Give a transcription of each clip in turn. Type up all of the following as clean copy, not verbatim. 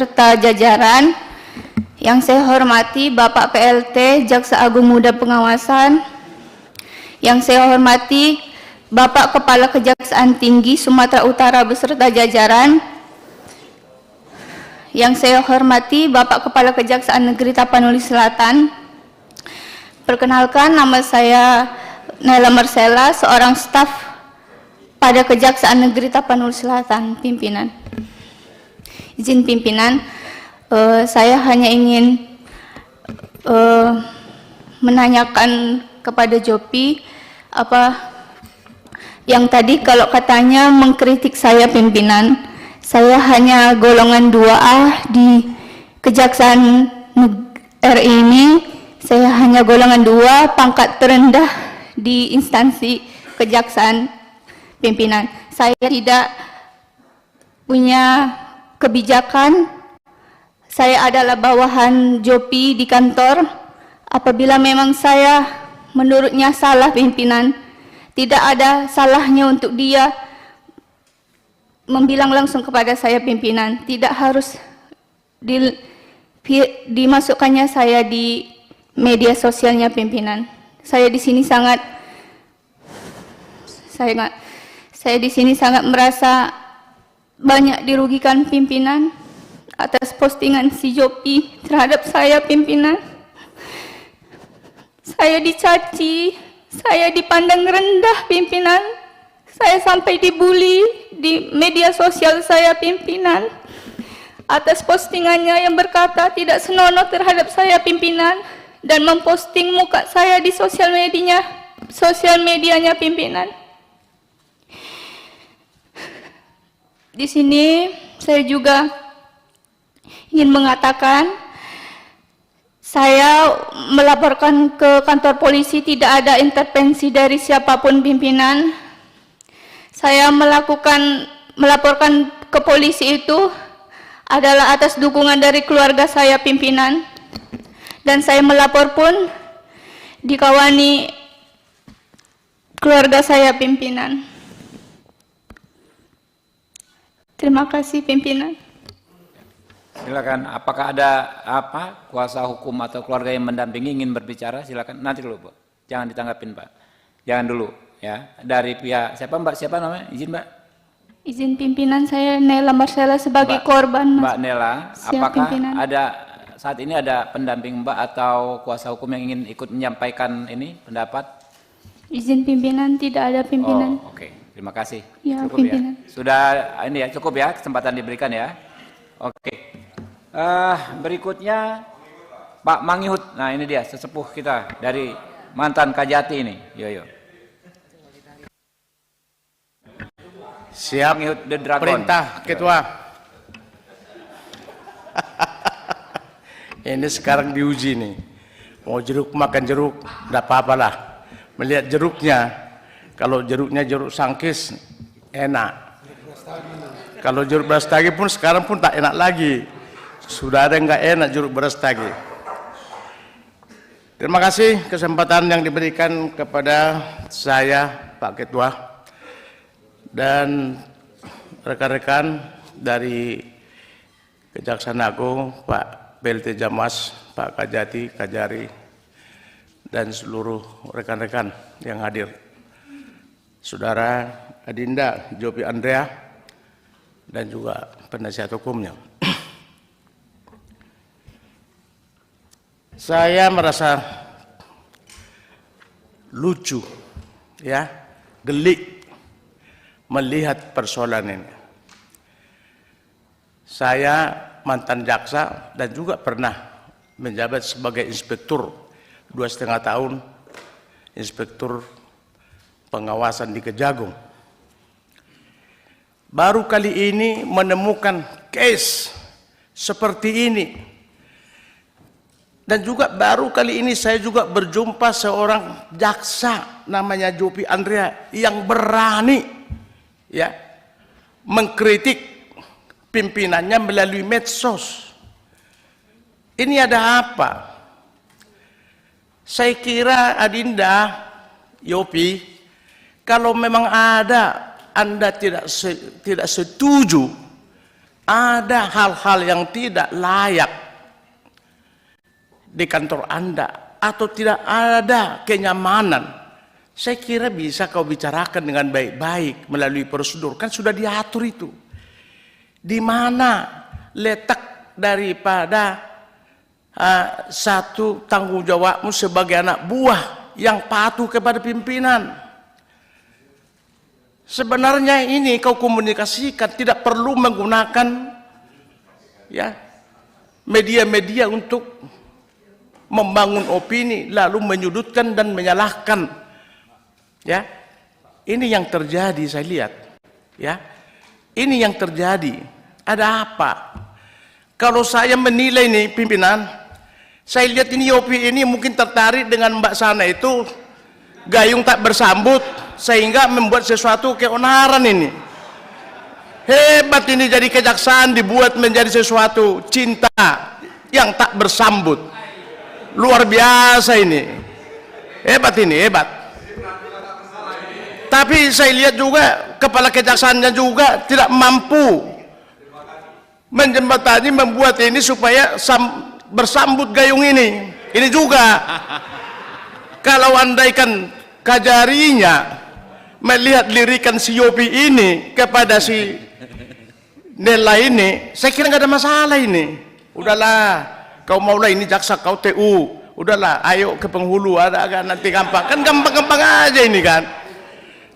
serta jajaran. Yang saya hormati Bapak PLT Jaksa Agung Muda Pengawasan. Yang saya hormati Bapak Kepala Kejaksaan Tinggi Sumatera Utara beserta jajaran. Yang saya hormati Bapak Kepala Kejaksaan Negeri Tapanuli Selatan. Perkenalkan, nama saya Nela Marcella, seorang staf pada Kejaksaan Negeri Tapanuli Selatan, pimpinan. Izin pimpinan, saya hanya ingin menanyakan kepada Jopi apa yang tadi kalau katanya mengkritik saya pimpinan. Saya hanya golongan 2A di Kejaksaan RI ini. Saya hanya golongan 2, pangkat terendah di instansi kejaksaan pimpinan. Saya tidak punya kebijakan. Saya adalah bawahan Jopi di kantor. Apabila memang saya menurutnya salah pimpinan, tidak ada salahnya untuk dia membilang langsung kepada saya pimpinan. Tidak harus dimasukkannya saya di media sosialnya pimpinan. Saya di sini sangat merasa banyak dirugikan pimpinan atas postingan si Jopi terhadap saya pimpinan. Saya dicaci, saya dipandang rendah pimpinan. Saya sampai dibully di media sosial saya pimpinan atas postingannya yang berkata tidak senonoh terhadap saya pimpinan dan memposting muka saya di sosial medianya pimpinan. Di sini saya juga ingin mengatakan, saya melaporkan ke kantor polisi, tidak ada intervensi dari siapapun pimpinan. Saya melaporkan ke polisi itu adalah atas dukungan dari keluarga saya pimpinan. Dan saya melapor pun dikawani keluarga saya pimpinan. Terima kasih pimpinan. Silakan, apakah ada kuasa hukum atau keluarga yang mendampingi ingin berbicara? Silakan, nanti dulu, Bu. Jangan ditanggapin, Pak. Jangan dulu, ya. Dari pihak siapa, Mbak? Siapa namanya? Izin, Mbak. Izin pimpinan, saya Nela Marcella sebagai korban. Mbak Nela, apakah pimpinan. saat ini ada pendamping Mbak atau kuasa hukum yang ingin ikut menyampaikan ini pendapat? Izin pimpinan, tidak ada pimpinan. Oh, oke. Terima kasih. Ya, cukup pimpinan. Ya. Sudah ini ya, cukup ya kesempatan diberikan ya. Oke. Berikutnya Pak Mangihut. Nah, ini dia sesepuh kita dari mantan Kajati ini. Yo. Siap. Mangihut the Dragon. Perintah Ketua. Ini sekarang diuji nih. Mau jeruk makan jeruk, tidak apa-apalah. Melihat jeruknya. Kalau jeruknya jeruk sangkis, enak. Kalau jeruk brastagi pun sekarang pun tak enak lagi. Sudah ada yang nggak enak jeruk brastagi. Terima kasih kesempatan yang diberikan kepada saya, Pak Ketua, dan rekan-rekan dari Kejaksaan Agung, Pak PLT Jamas, Pak Kajati, Kajari, dan seluruh rekan-rekan yang hadir. Saudara Adinda Jopi Andrea dan juga penasihat hukumnya. Saya merasa lucu, ya, gelik melihat persoalan ini. Saya mantan jaksa dan juga pernah menjabat sebagai inspektur 2,5 tahun, inspektur pengawasan di Kejagung. Baru kali ini menemukan case seperti ini. Dan juga baru kali ini saya juga berjumpa seorang jaksa namanya Jopi Andrea yang berani ya mengkritik pimpinannya melalui medsos. Ini ada apa? Saya kira Adinda, Yopi, kalau memang ada Anda tidak setuju ada hal-hal yang tidak layak di kantor Anda atau tidak ada kenyamanan, saya kira bisa kau bicarakan dengan baik-baik melalui prosedur, kan sudah diatur itu. Di mana letak daripada satu tanggung jawabmu sebagai anak buah yang patuh kepada pimpinan? Sebenarnya ini kau komunikasikan, tidak perlu menggunakan ya media-media untuk membangun opini lalu menyudutkan dan menyalahkan. Ya, ini yang terjadi saya lihat. Ya, ini yang terjadi. Ada apa? Kalau saya menilai nih pimpinan, saya lihat ini Yopi ini mungkin tertarik dengan Mbak Sana itu gayung tak bersambut sehingga membuat sesuatu keonaran ini. Hebat ini, jadi kejaksaan dibuat menjadi sesuatu cinta yang tak bersambut. Luar biasa ini. Hebat ini, hebat. Tapi saya lihat juga kepala kejaksaannya juga tidak mampu menjembatani, membuat ini supaya bersambut gayung ini. Ini juga kalau andaikan Kajarinya melihat lirikan si Yopi ini kepada si Nela ini, saya kira nggak ada masalah ini. Udahlah, kau maulah ini jaksa, kau TU, udahlah, ayo ke penghulu, ada agak nanti gampang, kan gampang-gampang aja ini kan.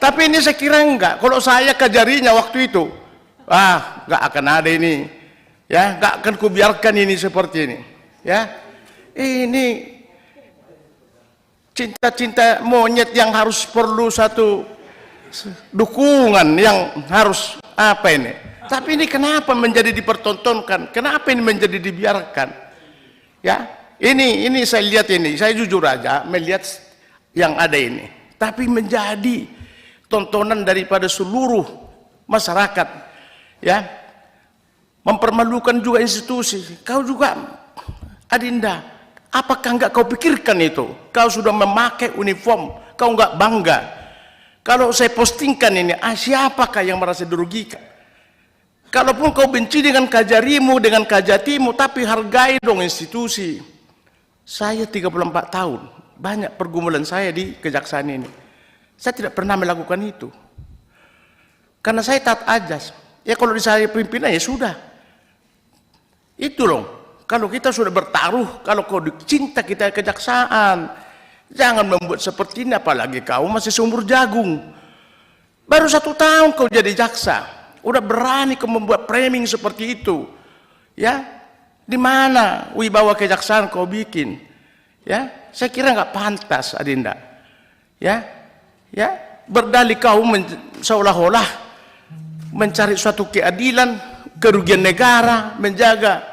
Tapi ini saya kira enggak. Kalau saya Kajarinya waktu itu, nggak akan ada ini, ya, nggak akan kubiarkan ini seperti ini, ya. Ini cinta-cinta monyet yang harus perlu satu dukungan yang harus apa ini. Tapi ini kenapa menjadi dipertontonkan? Kenapa ini menjadi dibiarkan? Ya, ini saya lihat ini, saya jujur aja melihat yang ada ini. Tapi menjadi tontonan daripada seluruh masyarakat, ya, mempermalukan juga institusi. Kau juga, Adinda, apakah enggak kau pikirkan itu? Kau sudah memakai uniform, kau enggak bangga. Kalau saya postingkan ini, siapakah yang merasa dirugikan? Kalaupun kau benci dengan Kajarimu, dengan Kajatimu, tapi hargai dong institusi. Saya 34 tahun, banyak pergumulan saya di kejaksaan ini. Saya tidak pernah melakukan itu. Karena saya taat ajas. Ya kalau di saya pimpinan ya sudah. Itu loh. Kalau kita sudah bertaruh, kalau kau cinta kita kejaksaan, jangan membuat seperti ini, apalagi kau masih seumur jagung. Baru 1 tahun kau jadi jaksa, udah berani kau membuat framing seperti itu. Ya, di mana wibawa kejaksaan kau bikin? Ya, saya kira nggak pantas, Adinda. Ya, berdalih kau seolah-olah mencari suatu keadilan, kerugian negara, menjaga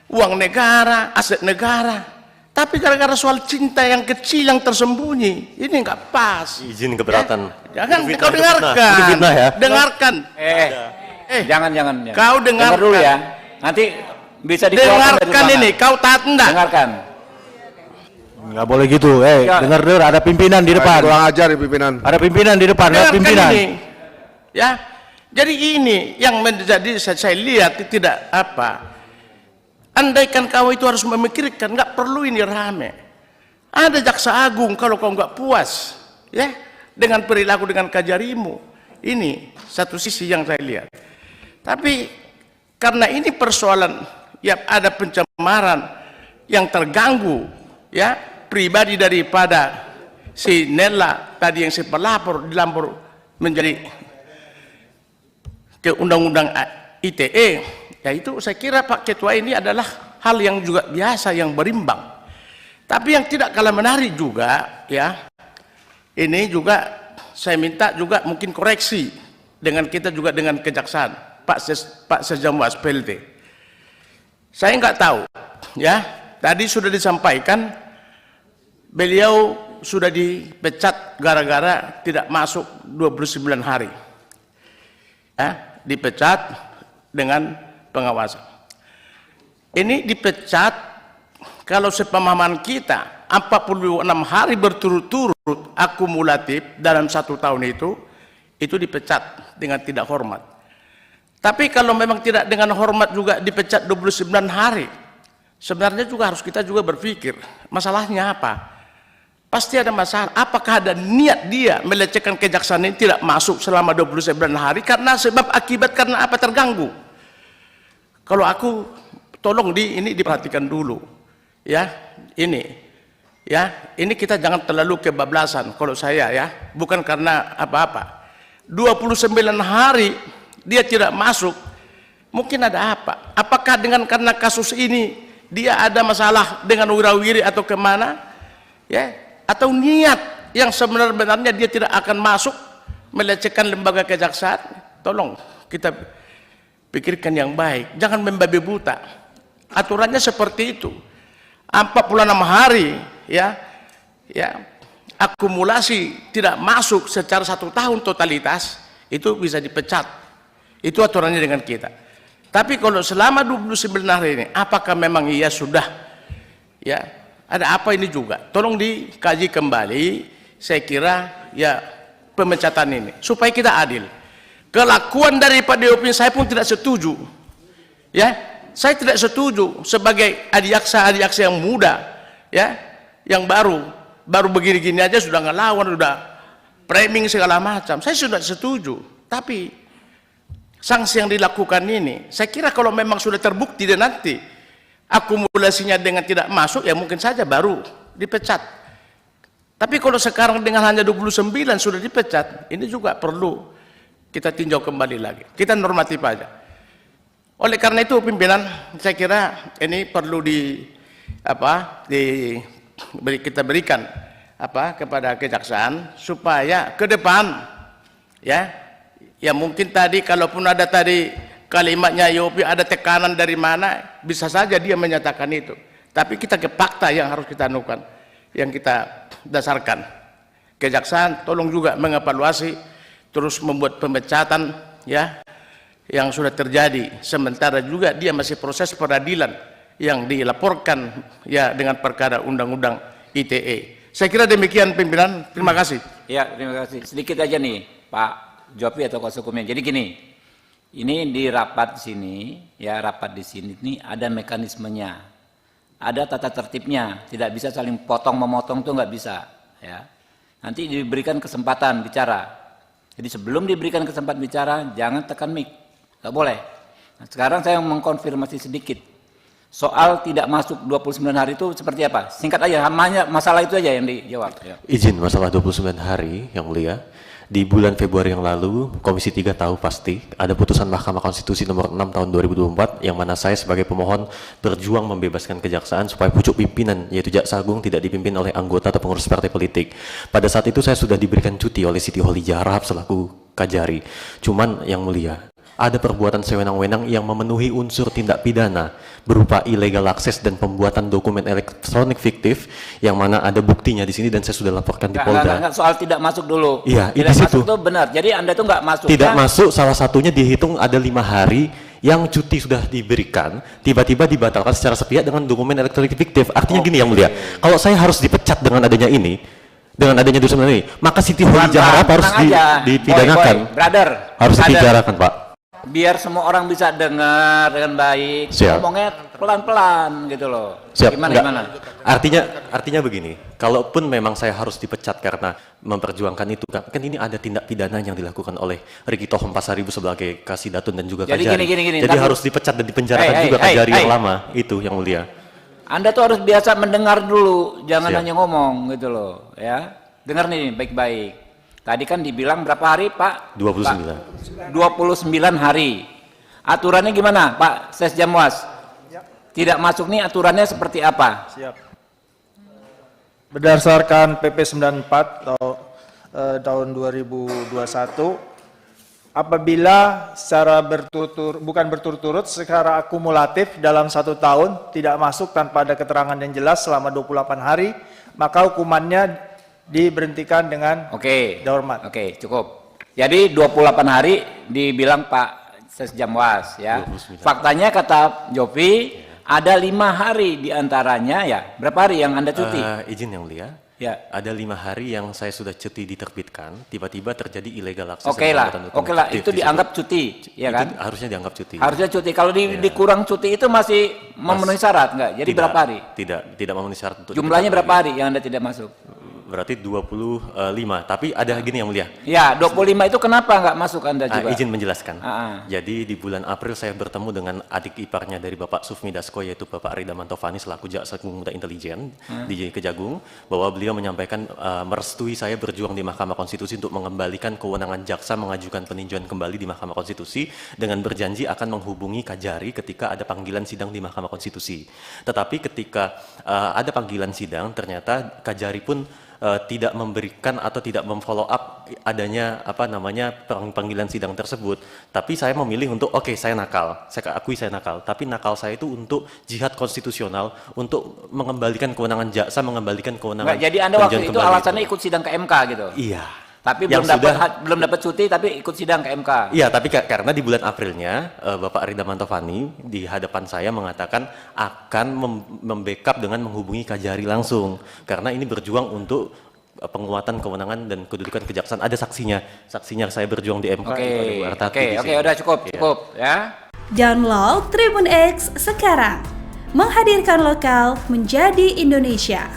uang negara, aset negara. Tapi gara-gara soal cinta yang kecil yang tersembunyi, ini nggak pas. Izin keberatan. Ya? Jangan kau dengarkan. Ini fitnah ya. Dengarkan. Jangan. Kau dengarkan. Dengar dulu ya. Nanti bisa dikeluarkan. Dengarkan ini. Kau taat enggak? Dengarkan. Nggak boleh gitu. Dengar, ada pimpinan di depan. Kurang ajar ya pimpinan. Ada pimpinan di depan. Ada Dengarkan pimpinan. ini. Ya. Jadi ini yang menjadi saya lihat tidak apa. Andaikan kau itu harus memikirkan, nggak perlu ini rame. Ada jaksa agung kalau kau nggak puas, ya, dengan perilaku dengan Kajarimu. Ini satu sisi yang saya lihat. Tapi karena ini persoalan, ya ada pencemaran yang terganggu, ya, pribadi daripada si Nela tadi yang si pelapor dilapor menjadi ke undang-undang ITE. Ya itu saya kira Pak Ketua ini adalah hal yang juga biasa, yang berimbang. Tapi yang tidak kalah menarik juga, ya, ini juga saya minta juga mungkin koreksi dengan kita juga dengan kejaksaan, Pak Sejamwas PLT. Saya nggak tahu, ya, tadi sudah disampaikan beliau sudah dipecat gara-gara tidak masuk 29 hari. Ya, dipecat dengan pengawasan. Ini dipecat kalau sepemahaman kita 46 hari berturut-turut akumulatif dalam 1 tahun itu dipecat dengan tidak hormat. Tapi kalau memang tidak dengan hormat juga dipecat 29 hari, sebenarnya juga harus kita juga berpikir, masalahnya apa? Pasti ada masalah. Apakah ada niat dia melecehkan kejaksaan ini tidak masuk selama 29 hari karena sebab akibat karena apa terganggu? Kalau aku tolong ini diperhatikan dulu. Ya, ini kita jangan terlalu kebablasan kalau saya ya, bukan karena apa-apa. 29 hari dia tidak masuk, mungkin ada apa? Apakah karena kasus ini dia ada masalah dengan wirawiri atau kemana? Ya, atau niat yang sebenarnya dia tidak akan masuk melecehkan lembaga kejaksaan? Tolong kita pikirkan yang baik, jangan membabi buta. Aturannya seperti itu. 46 hari ya akumulasi tidak masuk secara 1 tahun totalitas itu bisa dipecat. Itu aturannya dengan kita. Tapi kalau selama 29 hari ini, apakah memang ia sudah ya ada apa ini juga? Tolong dikaji kembali. Saya kira ya pemecatan ini supaya kita adil. Kelakuan daripada DOP saya pun tidak setuju. Ya, saya tidak setuju sebagai adiaksa yang muda, ya, yang baru begini-gini aja sudah ngelawan, sudah framing segala macam. Saya sudah setuju. Tapi sanksi yang dilakukan ini, saya kira kalau memang sudah terbukti dan nanti akumulasinya dengan tidak masuk, ya mungkin saja baru dipecat. Tapi kalau sekarang dengan hanya 29 sudah dipecat, ini juga perlu kita tinjau kembali lagi. Kita normatif aja. Oleh karena itu pimpinan, saya kira ini perlu kita berikan kepada kejaksaan supaya ke depan ya mungkin tadi kalaupun ada tadi kalimatnya Yopi ada tekanan dari mana, bisa saja dia menyatakan itu. Tapi kita ke fakta yang harus kita anukan, yang kita dasarkan. Kejaksaan tolong juga mengevaluasi, terus membuat pemecatan ya yang sudah terjadi. Sementara juga dia masih proses peradilan yang dilaporkan ya dengan perkara undang-undang ITE. Saya kira demikian pimpinan. Terima kasih. Ya, terima kasih. Sedikit aja nih Pak Jopi atau kuasa hukumnya. Jadi gini, ini di rapat sini, ya rapat di sini ini ada mekanismenya, ada tata tertibnya, tidak bisa saling potong memotong tuh nggak bisa, ya. Nanti diberikan kesempatan bicara. Jadi sebelum diberikan kesempatan bicara, jangan tekan mic, nggak boleh. Nah, sekarang saya mengkonfirmasi sedikit soal tidak masuk 29 hari itu seperti apa? Singkat aja, masalah itu aja yang dijawab. Ya. Izin masalah 29 hari yang mulia. Di bulan Februari yang lalu, Komisi 3 tahu pasti ada putusan Mahkamah Konstitusi nomor 6 tahun 2024 yang mana saya sebagai pemohon berjuang membebaskan kejaksaan supaya pucuk pimpinan yaitu Jaksa Agung tidak dipimpin oleh anggota atau pengurus partai politik. Pada saat itu saya sudah diberikan cuti oleh Siti Kholijah Rahab selaku Kajari. Cuman yang mulia, ada perbuatan sewenang-wenang yang memenuhi unsur tindak pidana berupa illegal access dan pembuatan dokumen elektronik fiktif yang mana ada buktinya di sini dan saya sudah laporkan di Polda. Enggak, soal tidak masuk dulu. Iya, tidak di situ. masuk itu benar. Jadi Anda itu nggak masuk. Tidak masuk, salah satunya dihitung ada 5 hari yang cuti sudah diberikan, tiba-tiba dibatalkan secara sepihak dengan dokumen elektronik fiktif. Artinya gini yang mulia, kalau saya harus dipecat dengan adanya ini, dengan adanya dosen ini, maka Siti Kholijah Rahab harus dipidanakan. Brother, harus dipidanakan, Pak. Biar semua orang bisa dengar dengan baik. Siap. Ngomongnya pelan-pelan gitu loh. Siap. Gimana? Artinya begini, kalaupun memang saya harus dipecat karena memperjuangkan itu, kan ini ada tindak pidana yang dilakukan oleh Riki Tohom Pasaribu sebagai Kasidatun dan juga Jadi Kajari. gini, Jadi harus dipecat dan dipenjarakan juga Kajari yang lama itu yang mulia. Anda tuh harus biasa mendengar dulu, jangan Siap. hanya ngomong gitu loh, ya. Dengar nih baik-baik. Tadi kan dibilang berapa hari, Pak? 29. 29 hari. Aturannya gimana, Pak Ses Jamwas? Tidak masuk nih aturannya seperti apa? Siap. Berdasarkan PP 94 tahun 2021, apabila secara bukan berturut-turut, secara akumulatif dalam 1 tahun tidak masuk tanpa ada keterangan yang jelas selama 28 hari, maka hukumannya diberhentikan dengan dihormat. Oke, cukup. Jadi 28 hari dibilang Pak Ses Jamwas ya. 29. Faktanya kata Jopi ada 5 hari diantaranya ya. Berapa hari yang Anda cuti? Izin yang mulia. Ya. Ada 5 hari yang saya sudah cuti diterbitkan, tiba-tiba terjadi illegal access. Oke lah, itu dianggap cuti, ya Itu kan? harusnya dianggap cuti. Harusnya cuti. Kalau dikurang cuti itu masih memenuhi syarat nggak? Jadi berapa hari? Tidak memenuhi syarat untuk Jumlahnya diterbitkan berapa lagi. hari yang Anda tidak masuk? Berarti 25, tapi ada gini yang mulia. Ya, 25 itu kenapa nggak masuk Anda juga? Izin menjelaskan. Ah. Jadi di bulan April saya bertemu dengan adik iparnya dari Bapak Sufmi Dasko, yaitu Bapak Rida Mantovani selaku Jaksa Agung Muda Intelijen di Kejagung, bahwa beliau menyampaikan merestui saya berjuang di Mahkamah Konstitusi untuk mengembalikan kewenangan jaksa mengajukan peninjauan kembali di Mahkamah Konstitusi dengan berjanji akan menghubungi Kajari ketika ada panggilan sidang di Mahkamah Konstitusi. Tetapi ketika ada panggilan sidang, ternyata Kajari pun tidak memberikan atau tidak memfollow up adanya panggilan sidang tersebut. Tapi saya memilih untuk saya nakal, saya akui saya nakal, tapi nakal saya itu untuk jihad konstitusional, untuk mengembalikan kewenangan jaksa, mengembalikan kewenangan. Nggak, jadi Anda waktu itu alasannya ikut sidang ke MK gitu? Iya. Tapi Yang belum dapat cuti, tapi ikut sidang ke MK. Iya, tapi karena di bulan Aprilnya Bapak Rida Mantovani di hadapan saya mengatakan akan membackup dengan menghubungi Kajari langsung, karena ini berjuang untuk penguatan kewenangan dan kedudukan kejaksaan. Ada saksinya saya berjuang di MK. Oke, udah cukup ya. Download Tribun X sekarang, menghadirkan lokal menjadi Indonesia.